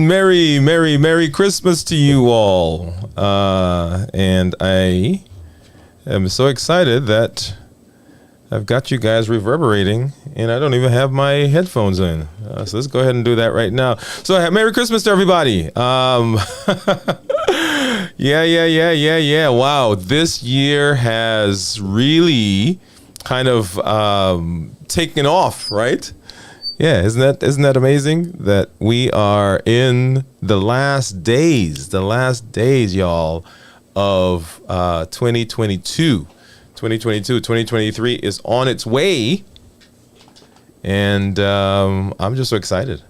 Merry Christmas to you all. And I am so excited that I've got you guys reverberating and I don't even have my headphones in. So let's go ahead and do that right now. So Merry Christmas to everybody. Yeah. Wow. This year has really kind of taken off, right? Yeah, isn't that amazing that we are in the last days, y'all, of 2022. 2023 is on its way, and I'm just so excited.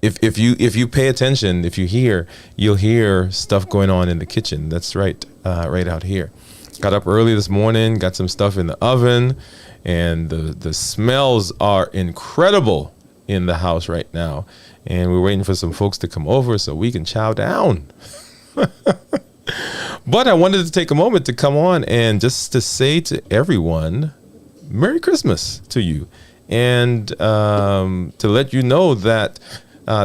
If you pay attention, if you hear, you'll hear stuff going on in the kitchen. That's right, right out here. Got up early this morning, got some stuff in the oven. And the smells are incredible in the house right now. And we're waiting for some folks to come over so we can chow down. But I wanted to take a moment to come on and just to say to everyone, Merry Christmas to you. And to let you know that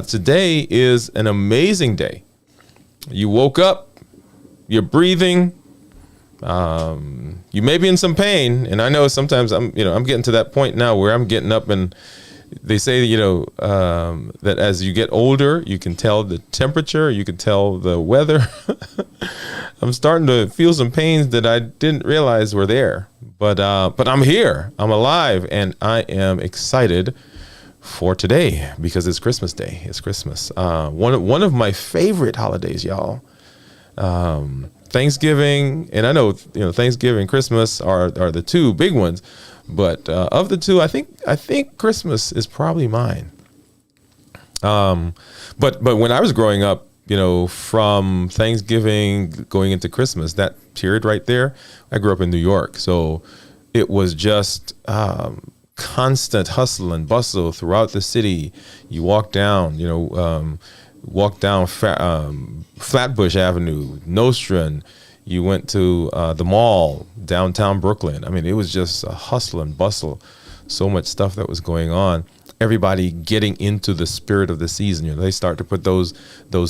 today is an amazing day. You woke up, you're breathing. You may be in some pain, and I know sometimes I'm getting to that point now where I'm getting up, and they say, that as you get older, you can tell the temperature, you can tell the weather. I'm starting to feel some pains that I didn't realize were there, but I'm here, I'm alive, and I am excited for today because it's Christmas Day. It's Christmas. One of my favorite holidays, y'all. Thanksgiving, and I know Thanksgiving, Christmas are the two big ones, but of the two, I think Christmas is probably mine. But when I was growing up, from Thanksgiving going into Christmas, that period right there, I grew up in New York, so it was just constant hustle and bustle throughout the city. You walk down, Flatbush Avenue, Nostrand. You went to the mall, downtown Brooklyn. I mean, it was just a hustle and bustle. So much stuff that was going on. Everybody getting into the spirit of the season. They start to put those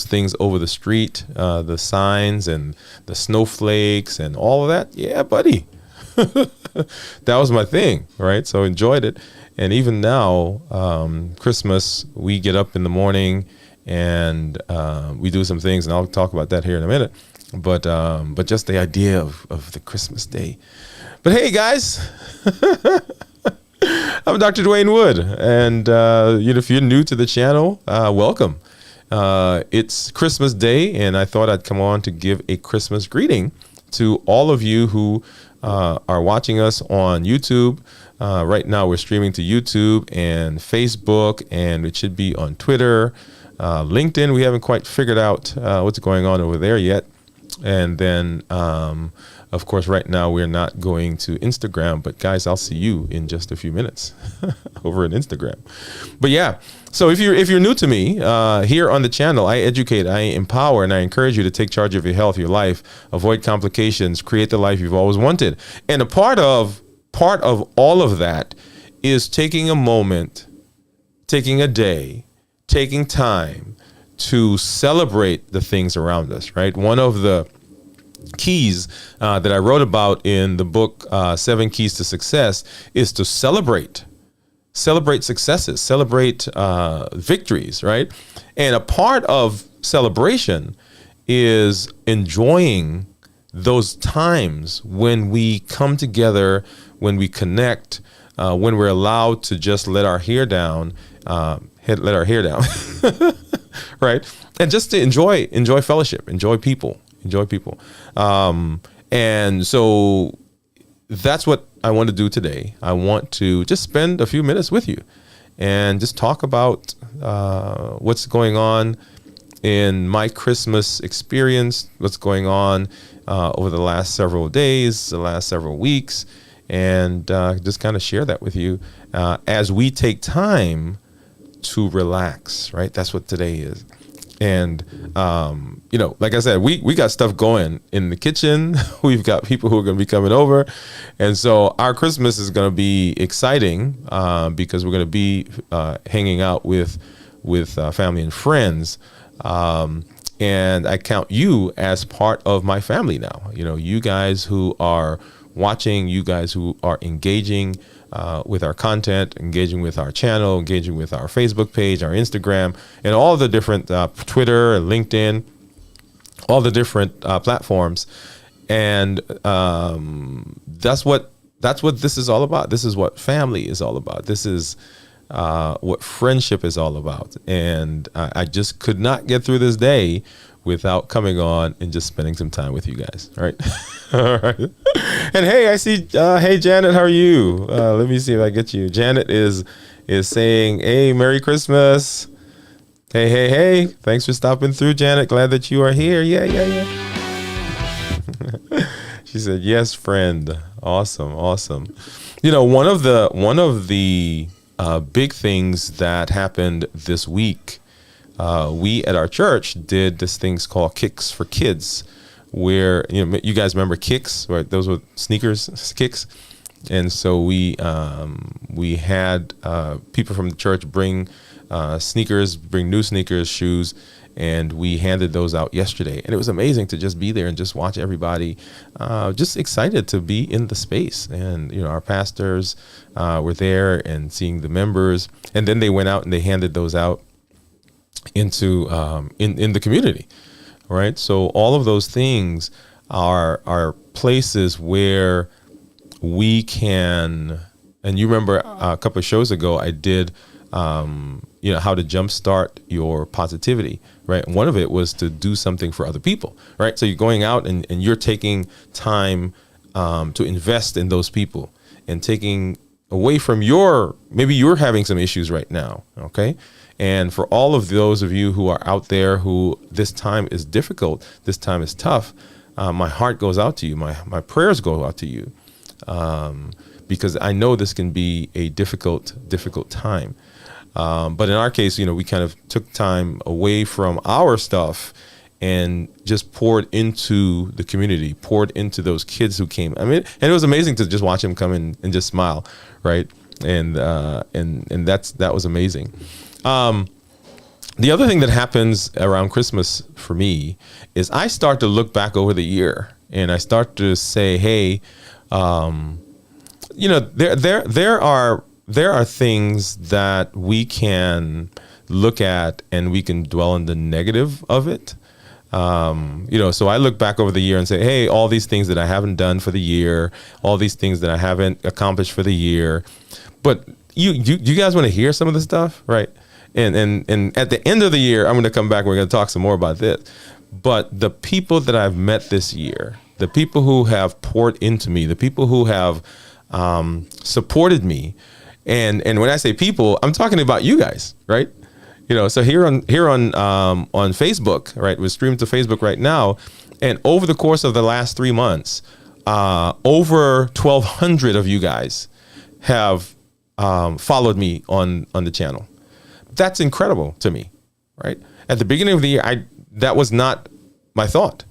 things over the street, the signs and the snowflakes and all of that. Yeah, buddy. That was my thing, right? So enjoyed it. And even now, Christmas, we get up in the morning and we do some things, and I'll talk about that here in a minute. But just the idea of the Christmas day. But hey, guys, I'm Dr. Dwain Woode, and if you're new to the channel, welcome. It's Christmas Day, and I thought I'd come on to give a Christmas greeting to all of you who are watching us on YouTube. Right now, we're streaming to YouTube and Facebook, and it should be on Twitter. LinkedIn, we haven't quite figured out what's going on over there yet. And then, of course, right now we're not going to Instagram. But guys, I'll see you in just a few minutes over at Instagram. But yeah, so if you're new to me here on the channel, I educate, I empower, and I encourage you to take charge of your health, your life, avoid complications, create the life you've always wanted. And a part of all of that is taking a moment, taking a day, taking time to celebrate the things around us, right? One of the keys that I wrote about in the book, 7 Keys to Success, is to celebrate successes, celebrate victories, right? And a part of celebration is enjoying those times when we come together, when we connect, when we're allowed to just let our hair down, right? And just to enjoy fellowship, enjoy people. And so that's what I want to do today. I want to just spend a few minutes with you and just talk about what's going on in my Christmas experience, what's going on over the last several days, the last several weeks, and just kind of share that with you as we take time to relax, right? That's what today is. And, like I said, we got stuff going in the kitchen. We've got people who are going to be coming over. And so our Christmas is going to be exciting because we're going to be hanging out with with family and friends. And I count you as part of my family now. You guys who are watching, you guys who are engaging with our content, engaging with our channel, engaging with our Facebook page, our Instagram, and all the different Twitter and LinkedIn, all the different platforms. And that's what this is all about. This is what family is all about. This is what friendship is all about. And I just could not get through this day without coming on and just spending some time with you guys. All right. All right. And hey, I see, hey, Janet, how are you? Let me see if I get you. Janet is saying, hey, Merry Christmas. Hey. Thanks for stopping through, Janet. Glad that you are here. Yeah. She said, yes, friend. Awesome. One of the big things that happened this week, we at our church did this thing called Kicks for Kids, where you guys remember Kicks, right? Those were sneakers, Kicks, and so we had people from the church bring sneakers, bring new sneakers, shoes, and we handed those out yesterday. And it was amazing to just be there and just watch everybody just excited to be in the space. And, our pastors were there and seeing the members. And then they went out and they handed those out into in the community, right? So all of those things are places where we can, and you remember a couple of shows ago, I did how to jumpstart your positivity, right? One of it was to do something for other people, right? So you're going out and you're taking time to invest in those people and taking away from maybe you're having some issues right now, okay? And for all of those of you who are out there who this time is difficult, this time is tough, my heart goes out to you. My prayers go out to you because I know this can be a difficult time. But in our case, we kind of took time away from our stuff and just poured into the community, poured into those kids who came. I mean, and it was amazing to just watch them come in and just smile, right? And that was amazing. The other thing that happens around Christmas for me is I start to look back over the year and I start to say, hey, there are things that we can look at and we can dwell on the negative of it. So I look back over the year and say, hey, all these things that I haven't done for the year, all these things that I haven't accomplished for the year. But you guys want to hear some of the stuff, right? And at the end of the year, I'm going to come back. We're going to talk some more about this. But the people that I've met this year, the people who have poured into me, the people who have supported me, and when I say people, I'm talking about you guys, right? So here on Facebook, right? We're streaming to Facebook right now, and over the course of the last 3 months, over 1,200 of you guys have followed me on the channel. That's incredible to me, right? At the beginning of the year, that was not my thought,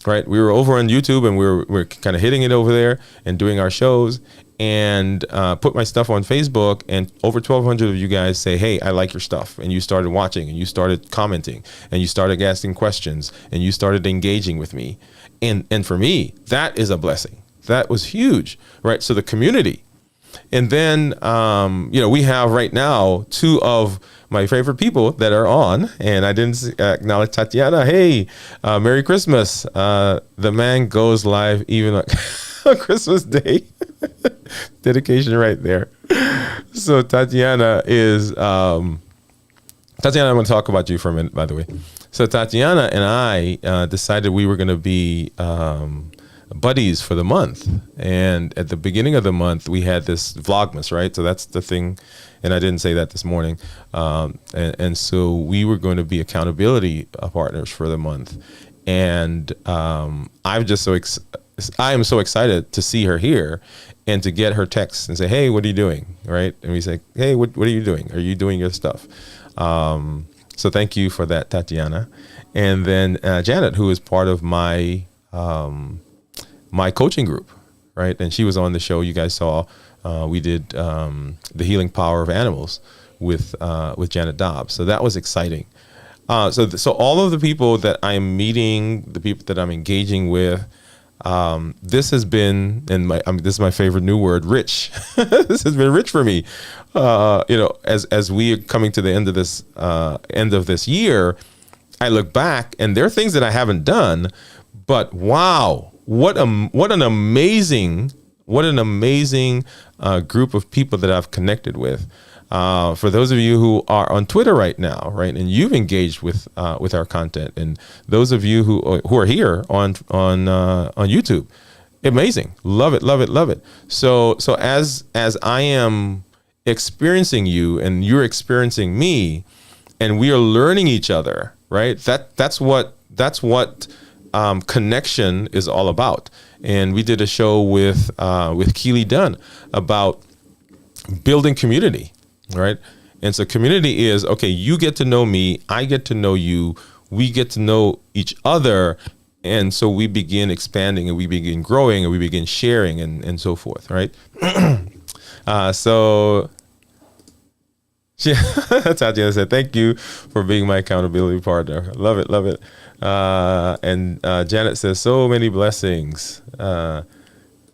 right? We were over on YouTube and we're kind of hitting it over there and doing our shows, and put my stuff on Facebook, and over 1,200 of you guys say, hey, I like your stuff. And you started watching and you started commenting and you started asking questions and you started engaging with me. And for me, that is a blessing. That was huge, right? So the community. And then, we have right now 2 of my favorite people that are on, and I didn't acknowledge Tatiana. Hey, Merry Christmas. The man goes live even on Christmas Day. Dedication right there. So Tatiana is, Tatiana, I'm going to talk about you for a minute, by the way. So Tatiana and I decided we were going to be buddies for the month. And at the beginning of the month, we had this Vlogmas, right? So that's the thing. And I didn't say that this morning. And so we were going to be accountability partners for the month. And I'm just I am so excited to see her here and to get her text and say, hey, what are you doing? Right. And we say, hey, what are you doing? Are you doing your stuff? So thank you for that, Tatiana. And then Janet, who is part of my my coaching group, right? And she was on the show you guys saw. We did The Healing Power of Animals, with Janet Dobbs. So that was exciting. So all of the people that I'm meeting, the people that I'm engaging with, this has been, and this is my favorite new word, rich. This has been rich for me. As we are coming to the end of this year, I look back and there are things that I haven't done, but wow, what an amazing group of people that I've connected with. For those of you who are on Twitter right now, right, and you've engaged with our content, and those of you who are here on YouTube, amazing, love it. So as I am experiencing you and you're experiencing me, and we are learning each other, right? That's what connection is all about. And we did a show with Keely Dunn about building community. Right. And so community is, okay, you get to know me, I get to know you, we get to know each other. And so we begin expanding and we begin growing and we begin sharing and so forth. Right. So yeah, Tatiana said, thank you for being my accountability partner. Love it. And Janet says, so many blessings.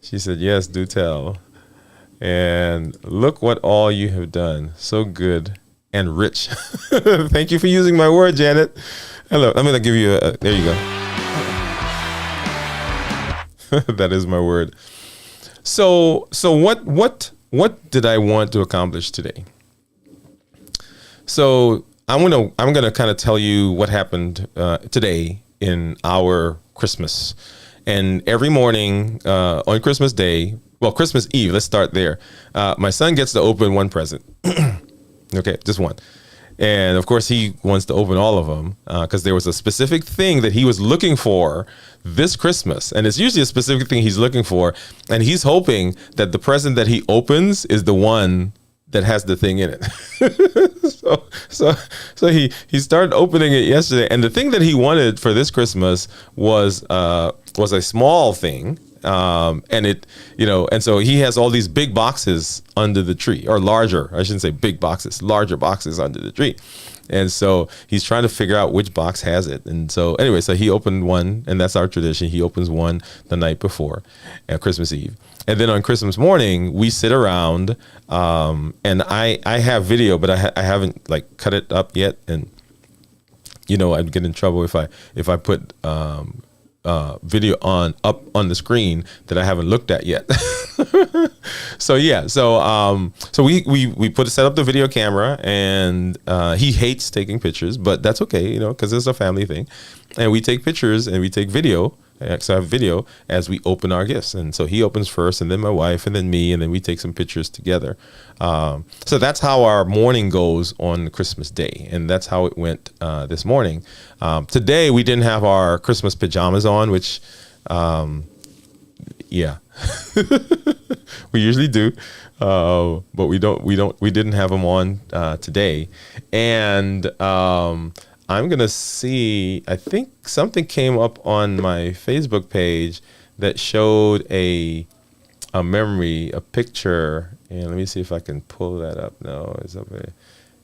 She said, yes, do tell. And look what all you have done. So good and rich. Thank you for using my word, Janet. Hello. I'm going to give you there you go. That is my word. So what did I want to accomplish today? So I'm going to kind of tell you what happened today in our Christmas. And every morning on Christmas Day, well, Christmas Eve, let's start there. My son gets to open one present. Okay, just one. And of course, he wants to open all of them because there was a specific thing that he was looking for this Christmas. And it's usually a specific thing he's looking for. And he's hoping that the present that he opens is the one that has the thing in it. So he started opening it yesterday. And the thing that he wanted for this Christmas was a small thing. And so he has all these big boxes under the tree, or larger, I shouldn't say big boxes, larger boxes under the tree. And so he's trying to figure out which box has it. And so anyway, so he opened one, and that's our tradition. He opens one the night before, Christmas Eve. And then on Christmas morning, we sit around, and I have video, but I haven't like cut it up yet. And, I'd get in trouble if I put, video up on the screen that I haven't looked at yet. So we set up the video camera, and he hates taking pictures, but that's okay, because it's a family thing, and we take pictures and we take video. So I have video as we open our gifts, and so he opens first, and then my wife, and then me, and then we take some pictures together. So that's how our morning goes on Christmas Day, and that's how it went this morning. Today we didn't have our Christmas pajamas on, which, we usually do, but we didn't have them on today, and I'm going to see, I think something came up on my Facebook page that showed a picture, and let me see if I can pull that up. No, it's up there.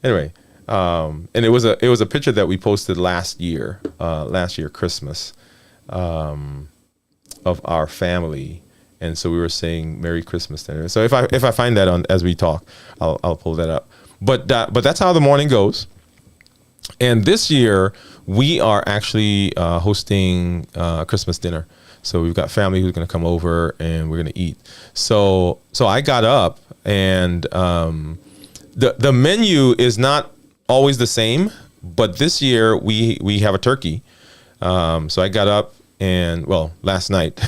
Anyway, and it was a picture that we posted last year Christmas, of our family. And so we were saying Merry Christmas to. So if I find that on as we talk, I'll pull that up. But that's how the morning goes. And this year we are actually hosting Christmas dinner. So we've got family who's going to come over, and we're going to eat. So I got up, and the menu is not always the same, but this year we have a turkey. So I got up last night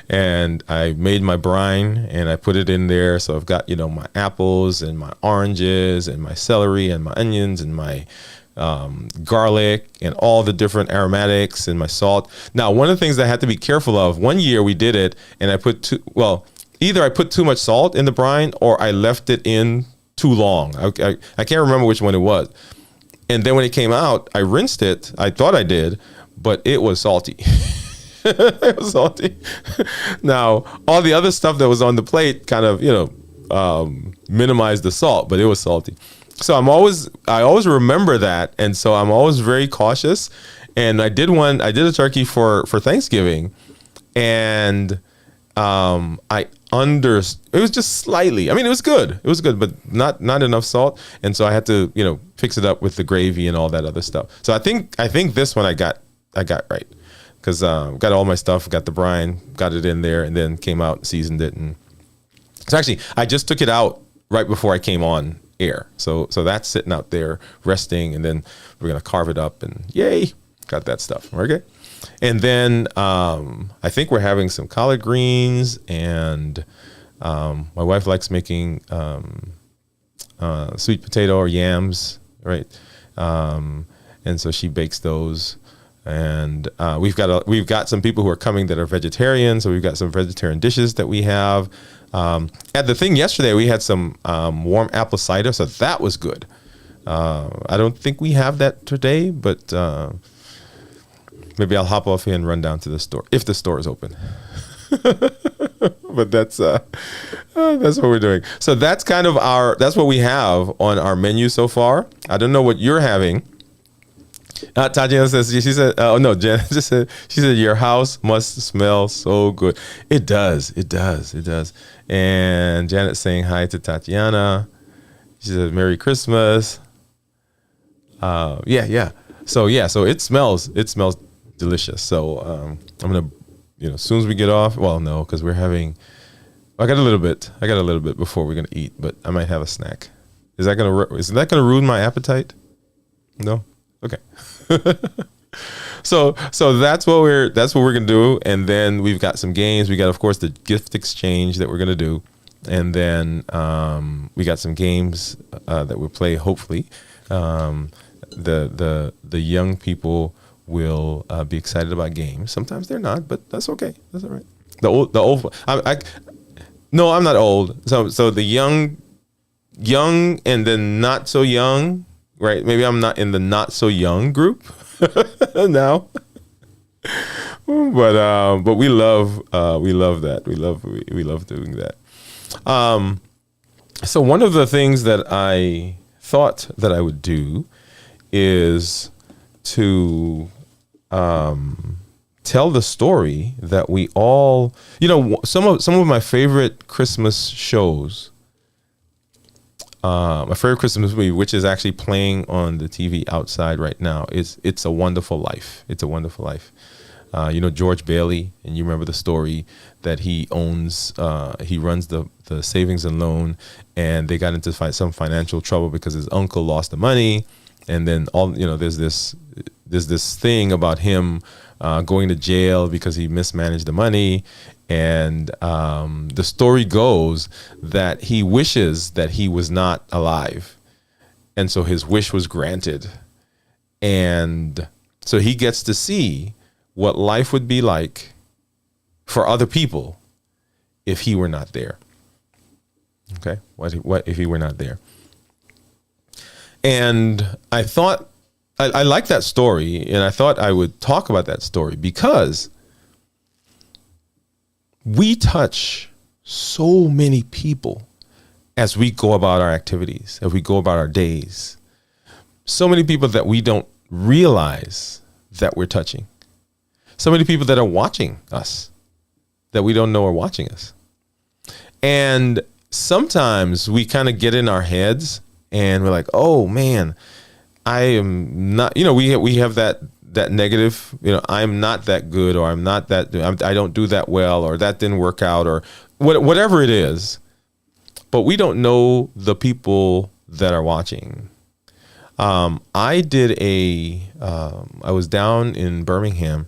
and I made my brine and I put it in there. So I've got, my apples and my oranges and my celery and my onions and my garlic and all the different aromatics and my salt. Now, one of the things that I had to be careful of, one year we did it and I put either I put too much salt in the brine or I left it in too long. I can't remember which one it was. And then when it came out, I rinsed it. I thought I did, but it was salty. It was salty. Now, all the other stuff that was on the plate kind of, minimized the salt, but it was salty. So I always remember that, and so I'm always very cautious. And I did a turkey for Thanksgiving, and it was just slightly. I mean, it was good. It was good, but not enough salt. And so I had to, fix it up with the gravy and all that other stuff. So I think this one I got right, because got all my stuff, got the brine, got it in there, and then came out and seasoned it. And so actually, I just took it out right before I came on air. So that's sitting out there resting, and then we're gonna carve it up, and yay, got that stuff. Okay. And then I think we're having some collard greens, and my wife likes making sweet potato or yams, right? And so she bakes those. And we've got some people who are coming that are vegetarian, so we've got some vegetarian dishes that we have. At the thing yesterday, we had some warm apple cider, so that was good. I don't think we have that today, but maybe I'll hop off here and run down to the store if the store is open. But that's what we're doing. So that's kind of that's what we have on our menu so far. I don't know what you're having. Tatiana says, she said, oh no, Jen just said, she said, your house must smell so good. It does. And Janet's saying hi to Tatiana. She said, Merry Christmas. Yeah. So it smells delicious. So I'm gonna, as soon as we get off. Well, no, because we're having. I got a little bit before we're gonna eat, but I might have a snack. Is that gonna ruin my appetite? No. Okay. So that's what we're gonna do, and then we've got some games. We got, of course, the gift exchange that we're gonna do, and then we got some games that we'll play. Hopefully, the young people will be excited about games. Sometimes they're not, but that's okay. That's all right. The old. No, I'm not old. So the young, and then not so young. Right? Maybe I'm not in the not so young group now. But we love that. We love doing that. So one of the things that I thought that I would do is to tell the story that we all, some of my favorite Christmas shows. My favorite Christmas movie, which is actually playing on the TV outside right now, is It's a Wonderful Life. It's a Wonderful Life. George Bailey, and you remember the story that he owns, he runs the savings and loan, and they got into some financial trouble because his uncle lost the money. And then there's this thing about him going to jail because he mismanaged the money. And the story goes that he wishes that he was not alive. And so his wish was granted. And so he gets to see what life would be like for other people if he were not there. Okay? What if he were not there? And I thought, I like that story, and I thought I would talk about that story because we touch so many people as we go about our activities, as we go about our days. So many people that we don't realize that we're touching. So many people that are watching us that we don't know are watching us. And sometimes we kind of get in our heads and we're like, oh man, I am not, we have that negative, I'm not that good, or I'm not that, I don't do that well, or that didn't work out, or whatever it is. But we don't know the people that are watching. I was down in Birmingham,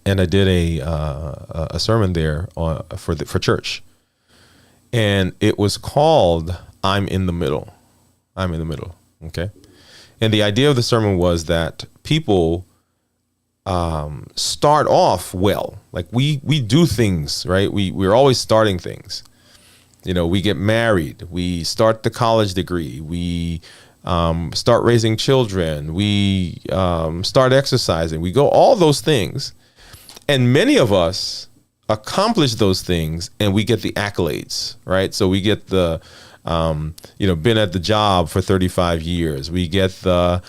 and I did a sermon there for church, and it was called "I'm in the Middle." I'm in the middle. Okay. And the idea of the sermon was that people start off well. Like we do things, right? We're always starting things. We get married. We start the college degree. We start raising children. We start exercising. We go all those things. And many of us accomplish those things and we get the accolades, right? So we get the been at the job for 35 years. We get the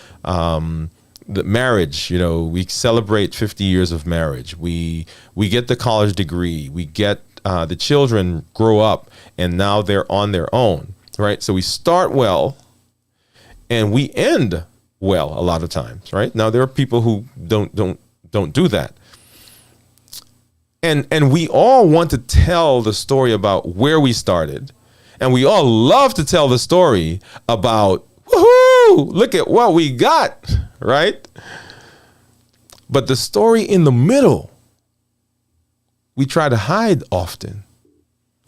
marriage, we celebrate 50 years of marriage. We get the college degree. We get the children grow up and now they're on their own, right? So we start well and we end well a lot of times, right? Now there are people who don't do that. And we all want to tell the story about where we started. And we all love to tell the story about, woohoo, look at what we got, right? But the story in the middle, we try to hide often,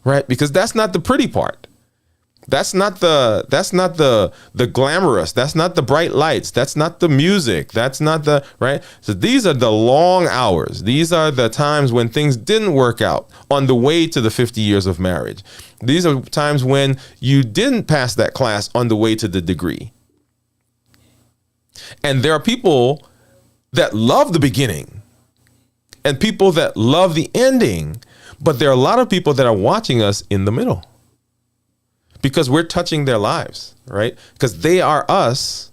right? Because that's not the pretty part. That's not the glamorous. That's not the bright lights. That's not the music. That's not the, right? So these are the long hours. These are the times when things didn't work out on the way to the 50 years of marriage. These are times when you didn't pass that class on the way to the degree. And there are people that love the beginning and people that love the ending, but there are a lot of people that are watching us in the middle because we're touching their lives, right? Because they are us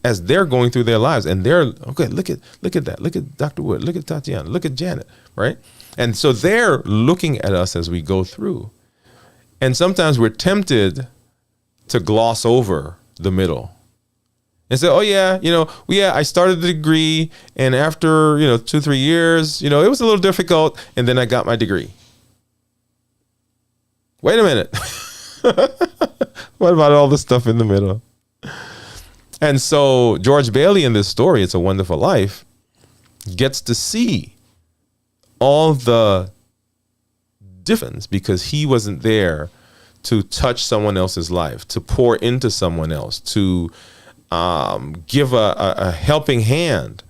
as they're going through their lives, and they're okay. Look at that. Look at Dr. Woode. Look at Tatiana. Look at Janet, right? And so they're looking at us as we go through, and sometimes we're tempted to gloss over the middle and say, oh yeah, I started the degree, and after 2-3 years, it was a little difficult, and then I got my degree. Wait a minute. What about all the stuff in the middle? And so George Bailey in this story, It's a Wonderful Life, gets to see all the difference because he wasn't there to touch someone else's life, to pour into someone else, to give a helping hand.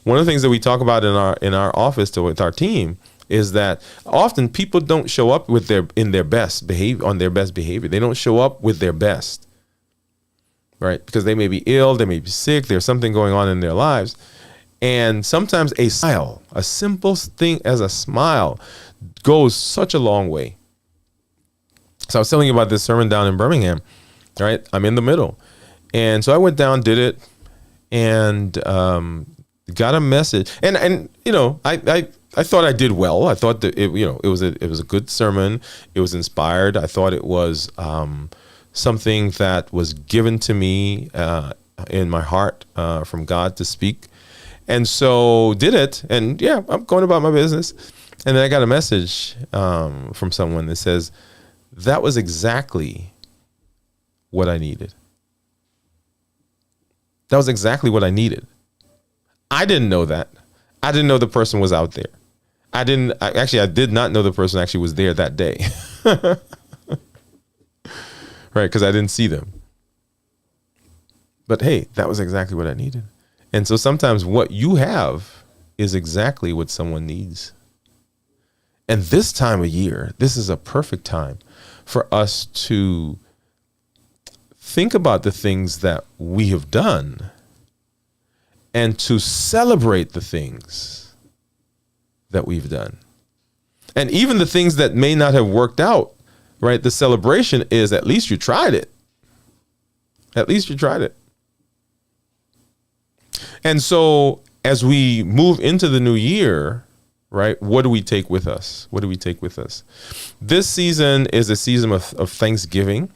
One of the things that we talk about in our office with our team is that often people don't show up with their best behavior. They don't show up with their best, right? Because they may be ill, they may be sick, there's something going on in their lives. And sometimes a smile, a simple thing as a smile, goes such a long way. So I was telling you about this sermon down in Birmingham, right? I'm in the middle. And so I went down, did it, and got a message. And I thought I did well. I thought that it was a good sermon. It was inspired. I thought it was something that was given to me in my heart from God to speak. And so did it. And yeah, I'm going about my business. And then I got a message from someone that says, that was exactly what I needed. That was exactly what I needed. I didn't know that. I didn't know the person was out there. I did not know the person actually was there that day. Right, because I didn't see them. But hey, that was exactly what I needed. And so sometimes what you have is exactly what someone needs. And this time of year, this is a perfect time for us to think about the things that we have done and to celebrate the things that we've done. And even the things that may not have worked out, right? The celebration is at least you tried it. At least you tried it. And so as we move into the new year, right, what do we take with us? What do we take with us? This season is a season of Thanksgiving.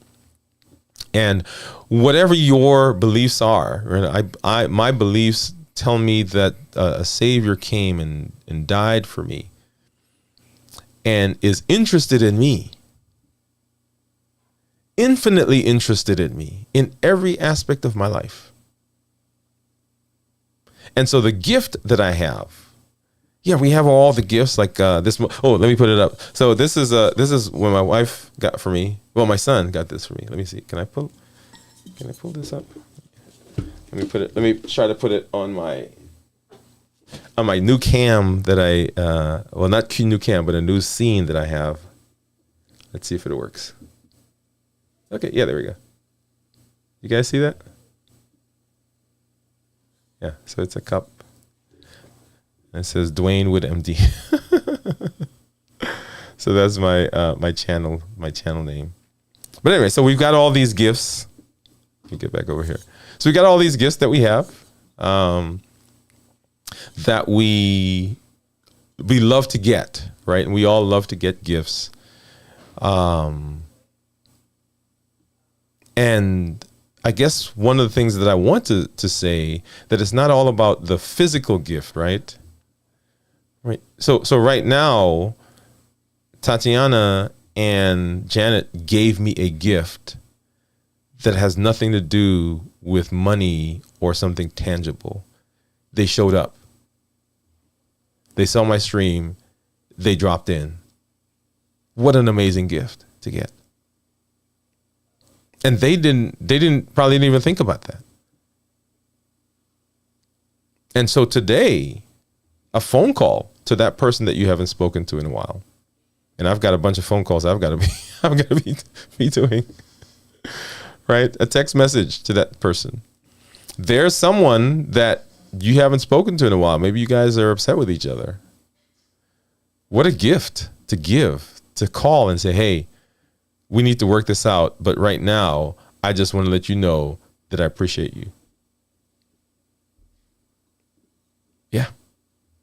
And whatever your beliefs are, right, my beliefs tell me that a Savior came and died for me and is interested in me, infinitely interested in me in every aspect of my life. And so the gift that I have, yeah, we have all the gifts like this. Oh, let me put it up. So this is what my wife got for me. Well, my son got this for me. Let me see. Can I pull this up? Let me try to put it on my new cam that not new cam, but a new scene that I have. Let's see if it works. Okay, yeah, there we go. You guys see that? Yeah, so it's a cup. And it says Dwain Woode MD. So that's my channel name. But anyway, so we've got all these gifts. Let me get back over here. So we got all these gifts that we have, that we love to get, right? And we all love to get gifts. And I guess one of the things that I want to say, that it's not all about the physical gift, right? Right. So right now, Tatiana and Janet gave me a gift that has nothing to do with money or something tangible. They showed up. They saw my stream. They dropped in. What an amazing gift to get. And they probably didn't even think about that. And so today, a phone call to that person that you haven't spoken to in a while. And I've got a bunch of phone calls I've got to be doing. Right? A text message to that person. There's someone that you haven't spoken to in a while. Maybe you guys are upset with each other. What a gift to give, to call and say, hey, we need to work this out. But right now, I just want to let you know that I appreciate you. Yeah.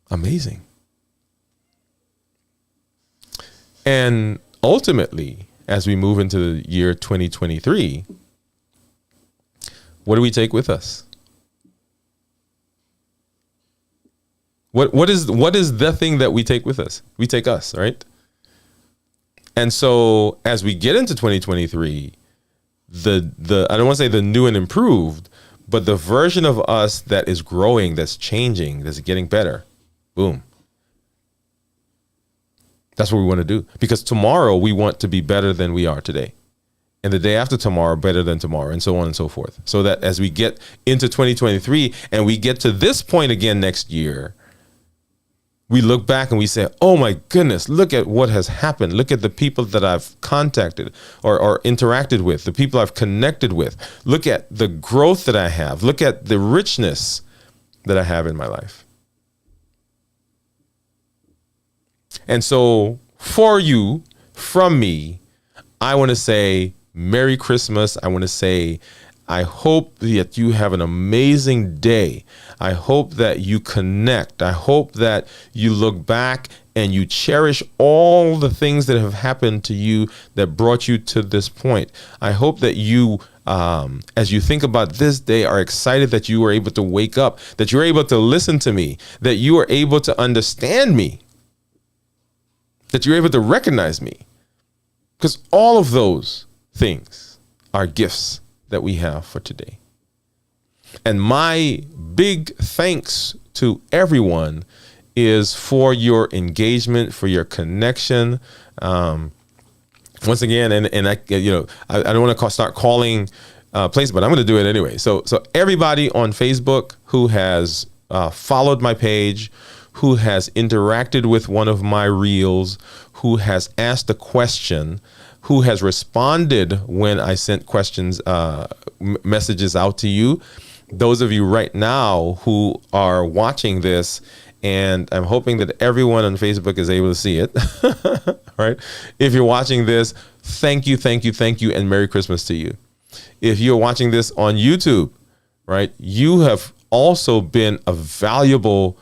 Amazing. And ultimately, as we move into the year 2023, what do we take with us? What is the thing that we take with us? We take us, right? And so as we get into 2023, the I don't want to say the new and improved, but the version of us that is growing, that's changing, that's getting better. Boom. That's what we want to do. Because tomorrow we want to be better than we are today. And the day after tomorrow, better than tomorrow, and so on and so forth. So that as we get into 2023 and we get to this point again next year, we look back and we say, oh my goodness, look at what has happened. Look at the people that I've contacted or interacted with, the people I've connected with. Look at the growth that I have. Look at the richness that I have in my life. And so for you, from me, I want to say Merry Christmas. I want to say, I hope that you have an amazing day. I hope that you connect. I hope that you look back and you cherish all the things that have happened to you that brought you to this point. I hope that you, as you think about this day, are excited that you were able to wake up, that you're able to listen to me, that you are able to understand me, that you're able to recognize me. Because all of those things are gifts that we have for today. And my big thanks to everyone is for your engagement, for your connection. Once again, and I don't want to start calling places, but I'm going to do it anyway. So everybody on Facebook who has followed my page, who has interacted with one of my reels, who has asked a question, who has responded when I sent questions, messages out to you. Those of you right now who are watching this, and I'm hoping that everyone on Facebook is able to see it, right? If you're watching this, thank you, and Merry Christmas to you. If you're watching this on YouTube, right, you have also been a valuable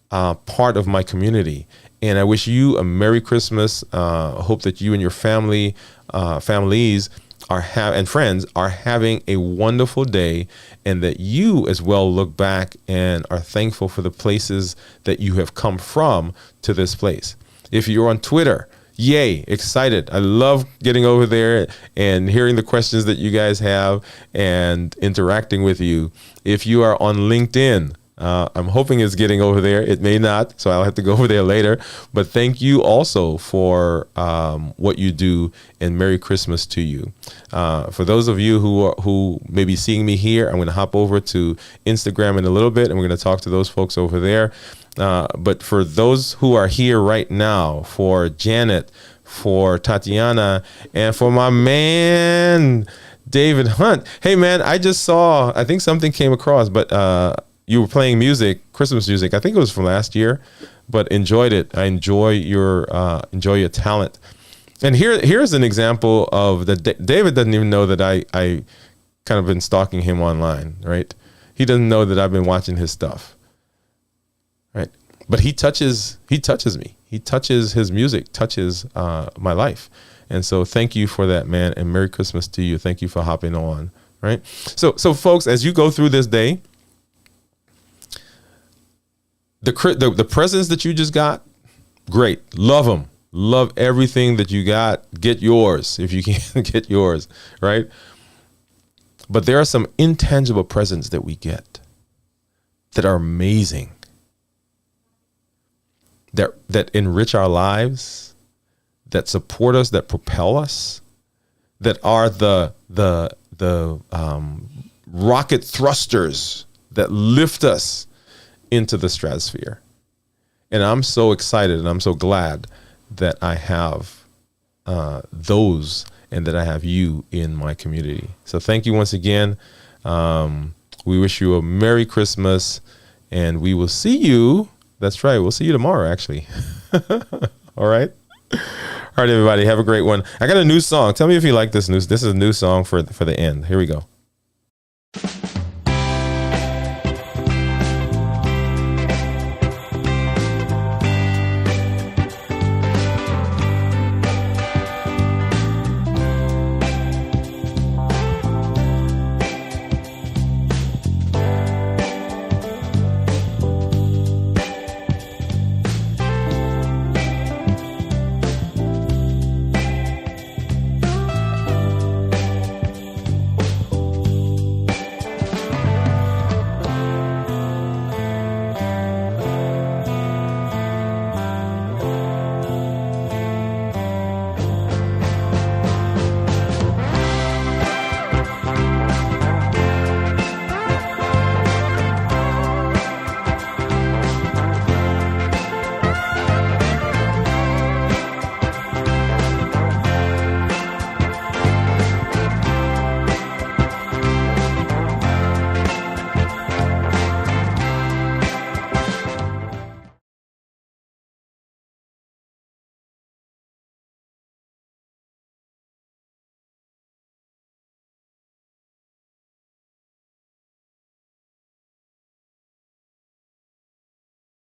part of my community. And I wish you a Merry Christmas. Hope that you and your families and friends are having a wonderful day, and that you as well look back and are thankful for the places that you have come from to this place. If you're on Twitter, yay, excited. I love getting over there and hearing the questions that you guys have and interacting with you. If you are on LinkedIn, I'm hoping it's getting over there. It may not, so I'll have to go over there later. But thank you also for what you do, and Merry Christmas to you. For those of you who may be seeing me here, I'm going to hop over to Instagram in a little bit, and we're going to talk to those folks over there. But for those who are here right now, for Janet, for Tatiana, and for my man, David Hunt. Hey, man, I just saw, I think something came across, but you were playing music, Christmas music. I think it was from last year, but enjoyed it. I enjoy your talent. And here's an example of that. David doesn't even know that I kind of been stalking him online, right? He doesn't know that I've been watching his stuff, right? But he touches me. He touches, his music touches my life. And so thank you for that, man. And Merry Christmas to you. Thank you for hopping on, right? So folks, as you go through this day, the presents that you just got, great. Love them. Love everything that you got. Get yours if you can get yours, right? But there are some intangible presents that we get that are amazing, that enrich our lives, that support us, that propel us, that are the rocket thrusters that lift us into the stratosphere. And I'm so excited and I'm so glad that I have those and that I have you in my community. So thank you once again. We wish you a Merry Christmas, and we will see you. That's right. We'll see you tomorrow, actually. All right. All right, everybody. Have a great one. I got a new song. Tell me if you like this news. This is a new song for the end. Here we go.